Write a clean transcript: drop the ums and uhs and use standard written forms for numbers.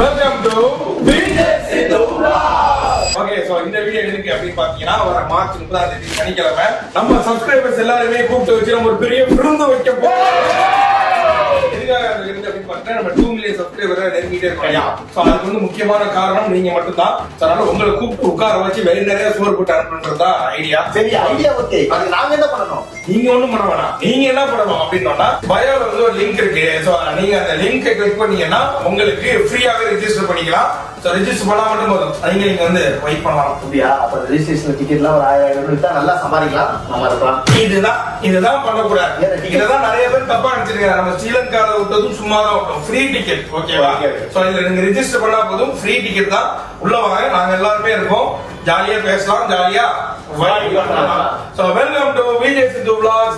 Welcome to okay so இந்த video எதுக்கு அப்படின்னு பாத்தீங்கன்னா வர மார்ச் 30ஆம் தேதி சனிக்கிழமை நம்ம சப்ஸ்கிரைபர்ஸ் எல்லாருமே கூப்பிட்டு வச்சு நம்ம ஒரு பெரிய விருந்து வைக்க போறோம். எதுக்காக அந்த விருந்து அப்படின்னு பார்த்தீங்கன்னா நம்ம 2 மில்லியன் சப்ஸ்கிரைபரை நெருங்கிட்டே இருக்கோம். சோ அதுக்கு வந்து முக்கியமான காரணம் நீங்க மட்டும் தான். அதனால உங்களை கூப்பிட்டு உட்கார வச்சு வெளிய நிறைய சோறு போட்டு அனுப்புறதா ஐடியா. சரி ஐடியா ஓகே. அது நாங்க என்ன பண்ணணும்? நீங்க ஒண்ணும் பண்ண வேணாம். நீங்க என்ன பண்ணணும் அப்படின்னா பயோல வந்து ஒரு லிங்க் இருக்கு. சோ நீங்க அந்த லிங்கை கிளிக் பண்ணீங்கன்னா உங்களுக்கு ஃப்ரீயாவே ரெஜிஸ்டர் பண்ணிக்கலாம். சோ ரெஜிஸ்டர் பண்ணா மட்டும் போதும். நீங்க வந்து வெயிட் பண்ணலாம். அப்படியா? அப்ப ரெஜிஸ்ட்ரேஷன் டிக்கெட்லாம் ஒரு 1000 எடுத்தா நல்லா சம்பாதிக்கலாம். நம்ம இருக்கலாம். இதுதான் பண்ணக்கூடாது. இதெல்லாம் நிறைய பேர் தப்பா நினைச்சிருக்காங்க. நம்ம ஸ்ரீலங்கால விட்டதும் சும்மா தான் விட்டோம். ஃப்ரீ டிக்கெட் ஓகேவா? சோ இதுல நீங்க ரெஜிஸ்டர் பண்ணா போதும். ஃப்ரீ டிக்கெட் தான். உள்ள வாங்க. நாங்க எல்லாருமே இருக்கோம். ஜாலியா பேசலாம். ஜாலியா வைப் பண்ணலாம். So welcome to Vijay Siddhu vlogs.